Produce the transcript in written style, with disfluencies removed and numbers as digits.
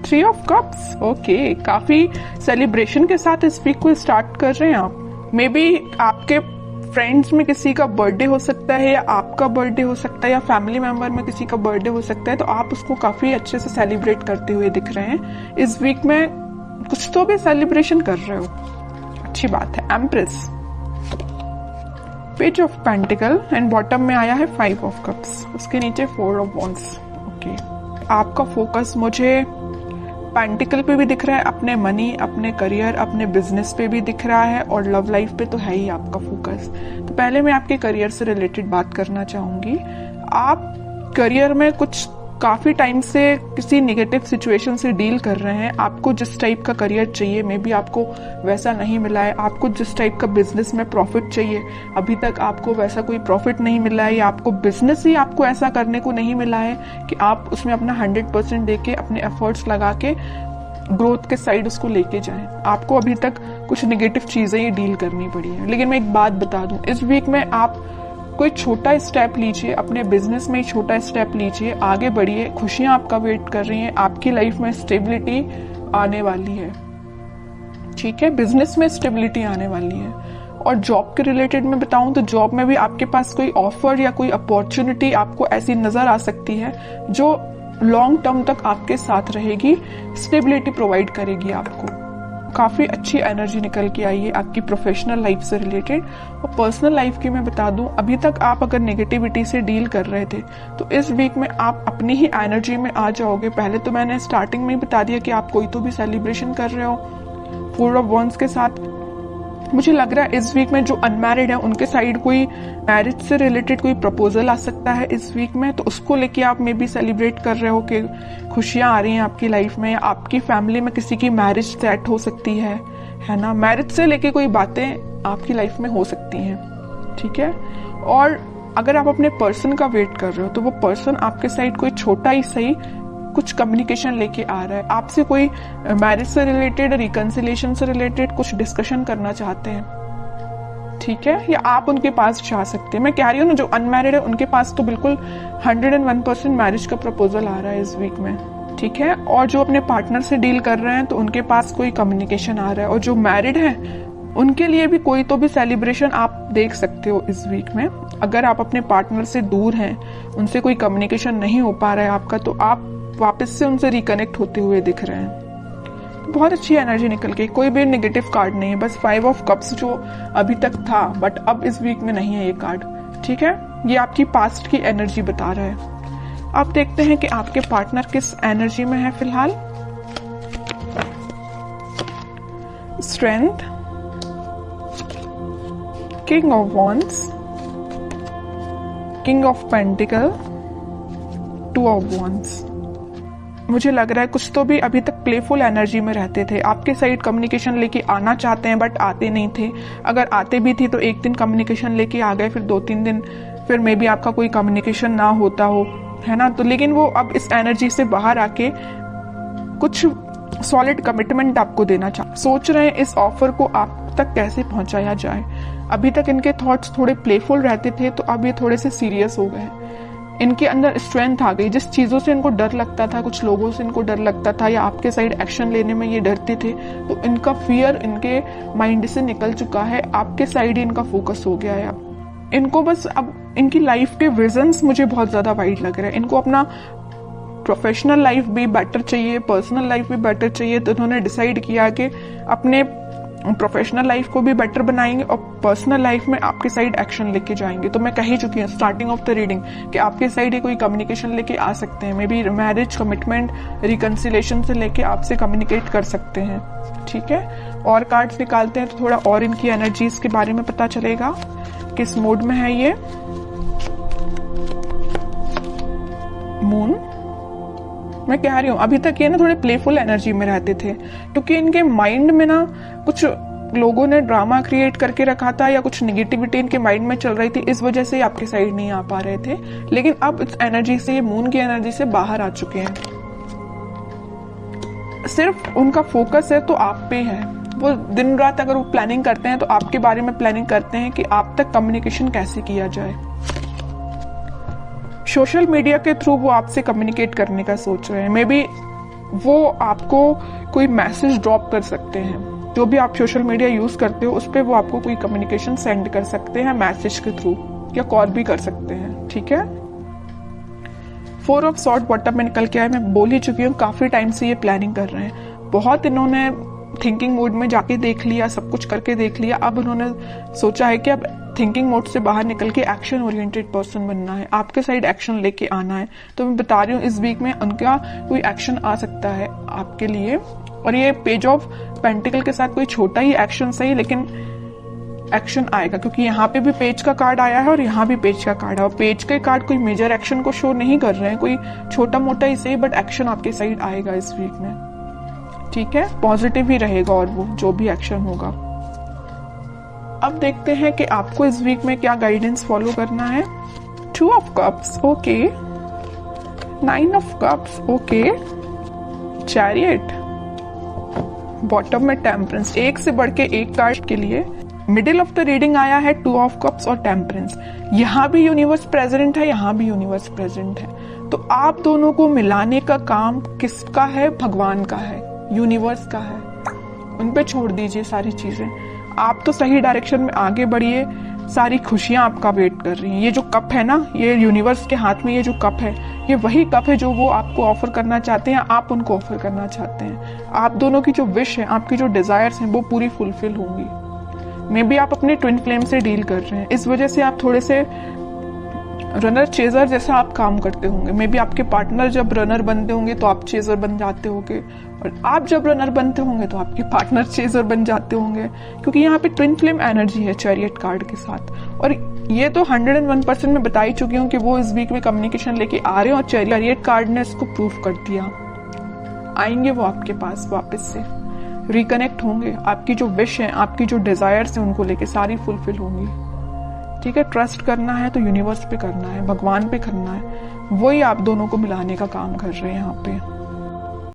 3 of cups, okay, काफी celebration के साथ इस वीक को स्टार्ट कर रहे हैं आप। मे बी आपके फ्रेंड्स में किसी का बर्थडे हो सकता है, या आपका बर्थडे हो सकता है, या फैमिली मेंबर में किसी का बर्थडे हो सकता है, तो आप उसको काफी अच्छे से सेलिब्रेट करते हुए दिख रहे हैं। इस वीक में कुछ तो भी सेलिब्रेशन कर रहे हो, अच्छी बात है। Empress, page of pentacle and bottom में आया है 5 ऑफ कप्स, उसके नीचे 4 ऑफ वॉन्ड्स। ओके, आपका फोकस मुझे पेंटिकल पे भी दिख रहा है, अपने मनी, अपने करियर, अपने बिजनेस पे भी दिख रहा है, और लव लाइफ पे तो है ही आपका फोकस। तो पहले मैं आपके करियर से रिलेटेड बात करना चाहूंगी। आप करियर में कुछ काफी टाइम से किसी नेगेटिव सिचुएशन से डील कर रहे हैं। आपको जिस टाइप का करियर चाहिए मे बी आपको वैसा नहीं मिला है। आपको जिस टाइप का बिजनेस में प्रॉफिट चाहिए अभी तक आपको वैसा कोई प्रॉफिट नहीं मिला है, या आपको बिजनेस ही आपको ऐसा करने को नहीं मिला है कि आप उसमें अपना 100% देके अपने एफर्ट्स लगा के ग्रोथ के साइड उसको लेके जाएं। आपको अभी तक कुछ नेगेटिव चीजें ही डील करनी पड़ी है। लेकिन मैं एक बात बता दूं, इस वीक में आप कोई छोटा स्टेप लीजिए, अपने बिजनेस में छोटा स्टेप लीजिए, आगे बढ़िए, खुशियां आपका वेट कर रही हैं, आपकी लाइफ में स्टेबिलिटी आने वाली है। ठीक है, बिजनेस में स्टेबिलिटी आने वाली है। और जॉब के रिलेटेड में बताऊं तो जॉब में भी आपके पास कोई ऑफर या कोई अपॉर्चुनिटी आपको ऐसी नजर आ सकती है जो लॉन्ग टर्म तक आपके साथ रहेगी, स्टेबिलिटी प्रोवाइड करेगी आपको। काफी अच्छी एनर्जी निकल के आई है आपकी प्रोफेशनल लाइफ से रिलेटेड। और पर्सनल लाइफ की मैं बता दूं, अभी तक आप अगर नेगेटिविटी से डील कर रहे थे तो इस वीक में आप अपनी ही एनर्जी में आ जाओगे। पहले तो मैंने स्टार्टिंग में ही बता दिया कि आप कोई तो भी सेलिब्रेशन कर रहे हो 4 ऑफ वॉन्ड्स के साथ। मुझे लग रहा है इस वीक में जो अनमैरिड है उनके साइड कोई मैरिज से रिलेटेड कोई प्रपोजल आ सकता है इस वीक में, तो उसको लेके आप मे बी सेलिब्रेट कर रहे हो कि खुशियां आ रही हैं आपकी लाइफ में। आपकी फैमिली में किसी की मैरिज सेट हो सकती है ना। मैरिज से लेके कोई बातें आपकी लाइफ में हो सकती हैं, ठीक है। और अगर आप अपने पर्सन का वेट कर रहे हो तो वो पर्सन आपके साइड कोई छोटा ही सही कुछ कम्युनिकेशन लेके आ रहा है, आपसे कोई मैरिज से रिलेटेड, रिकंसिलिएशन से रिलेटेड कुछ डिस्कशन करना चाहते हैं, ठीक है। या आप उनके पास जा सकते हैं। मैं कह रही हूँ ना, जो अनमैरिड है उनके पास तो बिल्कुल 101% मैरिज का प्रपोजल आ रहा है इस वीक में, ठीक है। और जो अपने पार्टनर से डील कर रहे हैं तो उनके पास कोई कम्युनिकेशन आ रहा है। और जो मैरिड है उनके लिए भी कोई तो भी सेलिब्रेशन आप देख सकते हो इस वीक में। अगर आप अपने पार्टनर से दूर हैं, उनसे कोई कम्युनिकेशन नहीं हो पा रहा है आपका, तो आप वापस से उनसे रिकनेक्ट होते हुए दिख रहे हैं। बहुत अच्छी एनर्जी निकल के, कोई भी नेगेटिव कार्ड नहीं है, बस 5 ऑफ कप्स जो अभी तक था बट अब इस वीक में नहीं है ये कार्ड, ठीक है। ये आपकी पास्ट की एनर्जी बता रहा है। अब देखते हैं कि आपके पार्टनर किस एनर्जी में है फिलहाल। Strength, king of wands, king of pentacle, 2 of wands. मुझे लग रहा है कुछ तो भी अभी तक प्लेफुल एनर्जी में रहते थे, आपके साइड कम्युनिकेशन लेके आना चाहते हैं बट आते नहीं थे। अगर आते भी थी तो एक दिन कम्युनिकेशन लेके आ गए, फिर 2-3 दिन फिर मे बी आपका कोई कम्युनिकेशन ना होता हो, है ना। तो लेकिन वो अब इस एनर्जी से बाहर आके कुछ सॉलिड कमिटमेंट आपको देना सोच रहे हैं। इस ऑफर को आप तक कैसे पहुंचाया जाए। अभी तक इनके थॉट्स थोड़े प्लेफुल रहते थे, तो अब ये थोड़े से सीरियस हो गए। इनके अंदर स्ट्रेंथ आ गई। जिस चीजों से इनको डर लगता था, कुछ लोगों से इनको डर लगता था, या आपके साइड एक्शन लेने में ये डरते थे, तो इनका फियर इनके माइंड से निकल चुका है। आपके साइड ही इनका फोकस हो गया है। इनको बस अब इनकी लाइफ के विजन्स मुझे बहुत ज्यादा वाइड लग रहा है। इनको अपना प्रोफेशनल लाइफ भी बेटर चाहिए, पर्सनल लाइफ भी बेटर चाहिए, तो इन्होंने डिसाइड किया कि अपने प्रोफेशनल लाइफ को भी बेटर बनाएंगे और पर्सनल लाइफ में आपके साइड एक्शन लेके जाएंगे। तो मैं कह ही चुकी हूँ स्टार्टिंग ऑफ द रीडिंग कि आपके साइड ही कोई कम्युनिकेशन लेके आ सकते हैं। May be marriage, commitment, reconciliation से लेके आपसे कम्युनिकेट कर सकते हैं, ठीक है। और कार्ड्स निकालते हैं तो थोड़ा और इनकी एनर्जीज के बारे में पता चलेगा, किस मूड में है ये। मून, मैं कह रही हूँ अभी तक ये ना थोड़े प्लेफुल एनर्जी में रहते थे, क्योंकि इनके माइंड में ना कुछ लोगों ने ड्रामा क्रिएट करके रखा था या कुछ नेगेटिविटी इनके माइंड में चल रही थी, इस वजह से आपके साइड नहीं आ पा रहे थे। लेकिन अब इस एनर्जी से, ये मून की एनर्जी से बाहर आ चुके हैं। सिर्फ उनका फोकस है तो आप पे है। वो दिन रात अगर वो प्लानिंग करते हैं तो आपके बारे में प्लानिंग करते हैं कि आप तक कम्युनिकेशन कैसे किया जाए। सोशल मीडिया के थ्रू वो आपसे कम्युनिकेट करने का सोच रहे हैं। मे बी वो आपको कोई मैसेज ड्रॉप कर सकते हैं। जो भी आप सोशल मीडिया यूज करते हो उस पर वो आपको कोई कम्युनिकेशन सेंड कर सकते हैं मैसेज के थ्रू, या कॉल भी कर सकते हैं, ठीक है। 4 ऑफ सॉर्ड बॉटम में निकल के आए, मैं बोल ही चुकी हूँ काफी टाइम से ये प्लानिंग कर रहे हैं। बहुत इन्होंने थिंकिंग मोड में जाके देख लिया, सब कुछ करके देख लिया, अब उन्होंने सोचा है कि अब थिंकिंग मोड से बाहर निकल के एक्शन ओरिएंटेड पर्सन बनना है, आपके साइड एक्शन लेके आना है। तो मैं बता रही हूँ इस वीक में उनका कोई एक्शन आ सकता है आपके लिए। और ये पेज ऑफ पेंटिकल के साथ कोई छोटा ही एक्शन सही, लेकिन एक्शन आएगा, क्योंकि यहाँ पे भी पेज का कार्ड आया है और यहाँ भी पेज का कार्ड है। और पेज के कार्ड कोई मेजर एक्शन को शो नहीं कर रहे हैं, कोई छोटा मोटा ही सही, बट एक्शन आपके साइड आएगा इस वीक में, ठीक है। पॉजिटिव ही रहेगा और वो जो भी एक्शन होगा। अब देखते हैं कि आपको इस वीक में क्या गाइडेंस फॉलो करना है। 2 of cups, okay. 9 of cups, okay. Chariot, bottom में टेम्परेंस, एक से बढ़ के एक कार्ड के लिए। मिडिल ऑफ द रीडिंग आया है 2 ऑफ कप्स और टेम्परेंस। यहाँ भी यूनिवर्स प्रेजेंट है, यहाँ भी यूनिवर्स प्रेजेंट है। तो आप दोनों को मिलाने का काम किसका है? भगवान का है, यूनिवर्स का है। उन पे छोड़ दीजिए सारी चीजें, आप तो सही डायरेक्शन में आगे बढ़िए। सारी खुशियां आपका वेट कर रही हैं। ये जो कप है ना, ये यूनिवर्स के हाथ में ये जो कप है, ये वही कप है जो वो आपको ऑफर करना चाहते हैं, आप उनको ऑफर करना चाहते हैं। आप दोनों की जो विश है, आपकी जो डिजायर्स हैं, वो पूरी फुलफिल होंगी। मे बी आप अपने ट्विन फ्लेम से डील कर रहे हैं, इस वजह से आप थोड़े से रनर चेजर जैसा आप काम करते होंगे। मे बी आपके पार्टनर जब रनर बनते होंगे तो आप चेजर बन जाते होंगे, और आप जब रनर बनते होंगे तो आपके पार्टनर चेजर बन जाते होंगे, क्योंकि यहाँ पे ट्विन फ्लेम एनर्जी है चैरियट कार्ड के साथ। और ये तो 101% में बता ही चुकी हूँ कि वो इस वीक में कम्युनिकेशन लेके आ रहे हैं, और चैरियट कार्ड ने इसको प्रूव कर दिया। आएंगे वो आपके पास वापस से, रिकनेक्ट होंगे। आपकी जो विश है, आपकी जो डिजायर्स है, उनको लेके सारी फुलफिल होंगी, ठीक है। ट्रस्ट करना है तो यूनिवर्स पे करना है, भगवान पे करना है, वही आप दोनों को मिलाने का काम कर रहे हैं यहाँ पे।